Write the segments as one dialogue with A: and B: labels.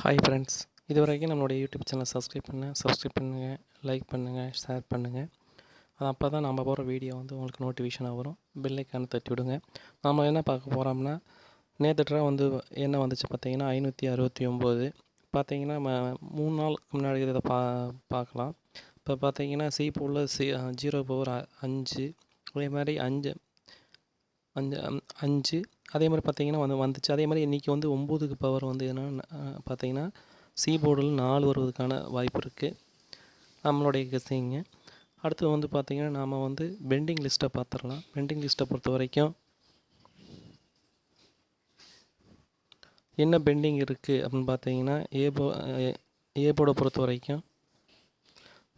A: Hi friends, இது வரைக்கும் நம்மளுடைய யூடியூப் சேனலை சப்ஸ்கிரைப் பண்ணுங்கள், லைக் பண்ணுங்கள், ஷேர் பண்ணுங்கள். அது அப்போ தான் நம்ம போகிற வீடியோ வந்து உங்களுக்கு நோட்டிஃபிகேஷனாக வரும். பெல் ஐக்கானை தட்டி விடுங்க. நம்ம என்ன பார்க்க போகிறோம்னா, நேற்று வந்து என்ன வந்துச்சு பார்த்தீங்கன்னா 569. பார்த்தீங்கன்னா 3 நாளுக்கு முன்னாடி இதை பார்க்கலாம். இப்போ பார்த்தீங்கன்னா C/4 0 பவர் 5, அதே மாதிரி 5 5 5 அதே மாதிரி பார்த்தீங்கன்னா வந்துச்சு. அதே மாதிரி இன்றைக்கி வந்து 9க்கு பவர் வந்து என்னென்னு பார்த்தீங்கன்னா C/4 4 வருவதற்கான வாய்ப்பு இருக்குது. நம்மளுடைய கெஸ்ஸிங்க. அடுத்து வந்து பார்த்திங்கன்னா நாம் வந்து பெண்டிங் லிஸ்ட்டை பார்த்துடலாம். பெண்டிங் லிஸ்ட்டை பொறுத்த வரைக்கும் என்ன பெண்டிங் இருக்குது அப்படின்னு பார்த்தீங்கன்னா ஏ போர்டை பொறுத்த வரைக்கும்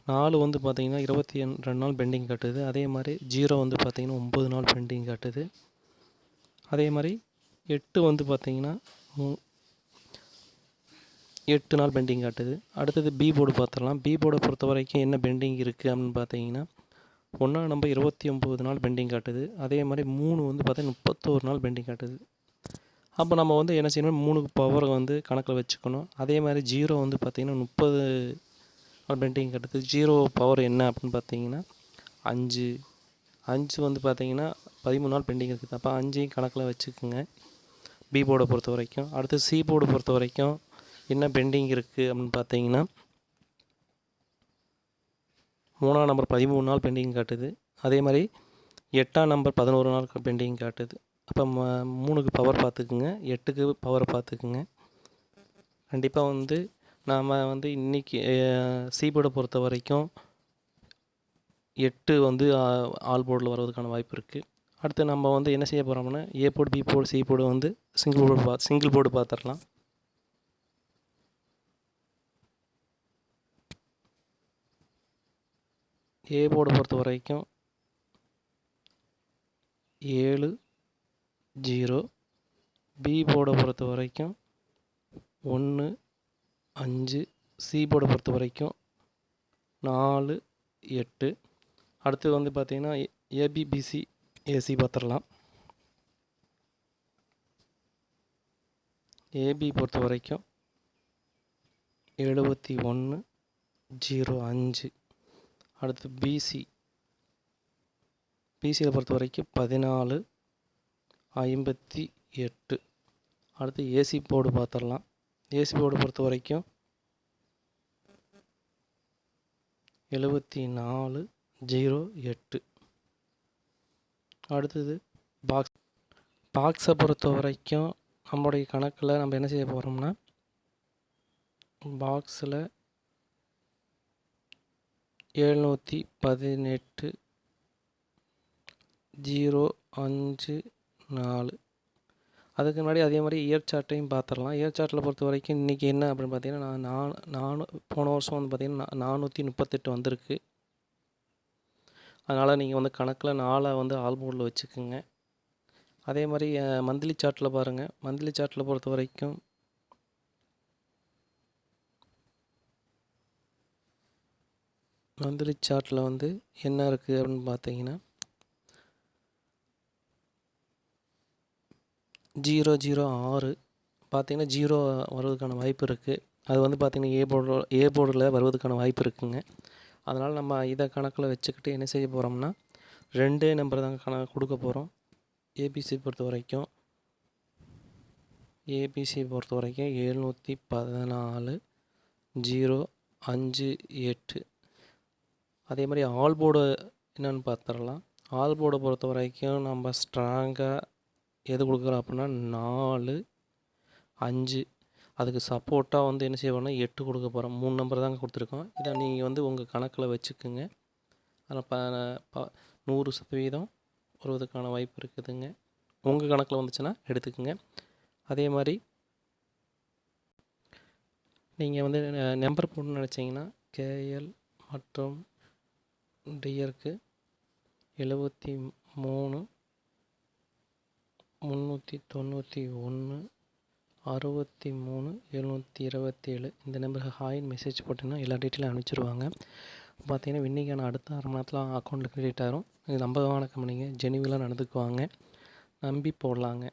A: 4 வந்து பார்த்திங்கன்னா 22 நாள் பெண்டிங் காட்டுது. அதே மாதிரி 0 வந்து பார்த்திங்கன்னா 9 நாள் பெண்டிங் காட்டுது. அதே மாதிரி 8 வந்து பார்த்திங்கன்னா 8 நாள் பெண்டிங் காட்டுது. அடுத்தது பி போர்டு பார்த்துடலாம். பி போர்டை பொறுத்த வரைக்கும் என்ன பெண்டிங் இருக்குது அப்படின்னு பார்த்தீங்கன்னா 1 நம்பர் 29 நாள் பெண்டிங் காட்டுது. அதே மாதிரி 3 வந்து பார்த்தீங்கன்னா 31 நாள் பெண்டிங் காட்டுது. அப்போ நம்ம வந்து என்ன செய்யணும், 3க்கு பவரை வந்து கணக்கில் வச்சுக்கணும். அதே மாதிரி 0 வந்து பார்த்திங்கன்னா 30 நாள் பெண்டிங் காட்டுது. 0 பவர் என்ன அப்படின்னு பார்த்தீங்கன்னா 5 வந்து பார்த்திங்கன்னா 13 நாள் பெண்டிங் இருக்குது. அப்போ 5ஐயும் கணக்கில் வச்சுக்கோங்க பி போர்டை பொறுத்த வரைக்கும். அடுத்து சி போர்டு பொறுத்த வரைக்கும் என்ன பெண்டிங் இருக்குது அப்படின்னு பார்த்தீங்கன்னா 3ஆம் நம்பர் 13 நாள் பெண்டிங் காட்டுது. அதே மாதிரி 8ஆம் நம்பர் 11 நாள் பெண்டிங் காட்டுது. அப்போ 3க்கு பவர் பார்த்துக்குங்க, 8க்கு பவர் பார்த்துக்குங்க. கண்டிப்பாக வந்து நாம் வந்து இன்றைக்கி சி போர்டை பொறுத்த வரைக்கும் 8 வந்து ஆல் போர்டில் வருவதற்கான வாய்ப்பு இருக்குது. அடுத்து நம்ம வந்து என்ன செய்ய போகிறோம்னா A board, B board, C board வந்து சிங்கிள் போர்டு பார்த்துடலாம். ஏ போர்டை பொறுத்த வரைக்கும் 7 0, பி போர்டை பொறுத்த வரைக்கும் 1 5, சி போர்டை பொறுத்த வரைக்கும் 4 8. அடுத்து வந்து பார்த்திங்கன்னா ஏபிபிசி ஏசி பார்த்துடலாம். ஏபி பொறுத்த வரைக்கும் 71 0 5. அடுத்து பிசியை பொறுத்த வரைக்கும் 14 58. அடுத்து ஏசி போர்டு பார்த்துடலாம். ஏசி போர்டு பொறுத்த வரைக்கும் 74 0 8. அடுத்தது பாக்ஸை பொறுத்த வரைக்கும் நம்முடைய கணக்கில் நம்ம என்ன செய்ய போகிறோம்னா பாக்ஸில் 718 0 5 4. அதுக்கு முன்னாடி அதே மாதிரி இயர் சார்ட்டையும் பார்த்துடலாம். இயர் சார்ட்டில் பொறுத்த வரைக்கும் இன்றைக்கி என்ன அப்படின்னு பார்த்தீங்கன்னா நான் போன வருஷம் வந்து பார்த்திங்கன்னா 438 வந்திருக்கு. அதனால் நீங்கள் வந்து கணக்கில் 4 வந்து ஆல் போர்டில் வச்சுக்கோங்க. அதே மாதிரி மந்த்லி சார்ட்டில் பாருங்கள். மந்த்லி சார்ட்டில் பொறுத்த வரைக்கும் மந்த்லி சார்ட்டில் வந்து என்ன இருக்குது அப்படின்னு பார்த்தீங்கன்னா 0 0 6 பார்த்திங்கன்னா 0 வருவதற்கான வாய்ப்பு இருக்குது. அது வந்து பார்த்திங்கன்னா ஏ போர்டில் வருவதற்கான வாய்ப்பு இருக்குதுங்க. அதனால் நம்ம இதை கணக்கில் வச்சுக்கிட்டு என்ன செய்ய போகிறோம்னா 2 நம்பர் தான் கொடுக்க போகிறோம். ஏபிசி பொறுத்த வரைக்கும் 714 0 5 8. அதே மாதிரி ஆல் போர்டு என்னென்னு பார்த்துடலாம். ஆல் போர்டை பொறுத்த வரைக்கும் நம்ம ஸ்ட்ராங்காக எது கொடுக்குறோம் அப்படின்னா 4 5. அதுக்கு சப்போர்ட்டாக வந்து என்ன செய்வோம்னா 8 கொடுக்க போகிறோம். 3 நம்பர் தாங்க கொடுத்துருக்கோம். இதை நீங்கள் வந்து உங்கள் கணக்கில் வச்சுக்குங்க. அதில் 100% வருவதற்கான வாய்ப்பு இருக்குதுங்க. உங்கள் கணக்கில் வந்துச்சுன்னா எடுத்துக்கோங்க. அதே மாதிரி நீங்கள் வந்து நம்பர் போடணும்னு நினச்சிங்கன்னா கேஎல் மற்றும் டிஆருக்கு 73 391 63 727 இந்த நம்பருக்கு ஹாய்னு மெசேஜ் போட்டிங்கன்னா எல்லா டீட்டெயிலும் அனுப்பிச்சிடுவாங்க. பார்த்தீங்கன்னா இன்றைக்கான அடுத்த அரை மணி நேரத்தில் அக்கௌண்ட்டில் கிரெடிட் ஆகிரும். இது நம்பகமான கம்பெனிங்க, ஜெனியூனாக நடந்துக்குவாங்க, நம்பி போடலாங்க.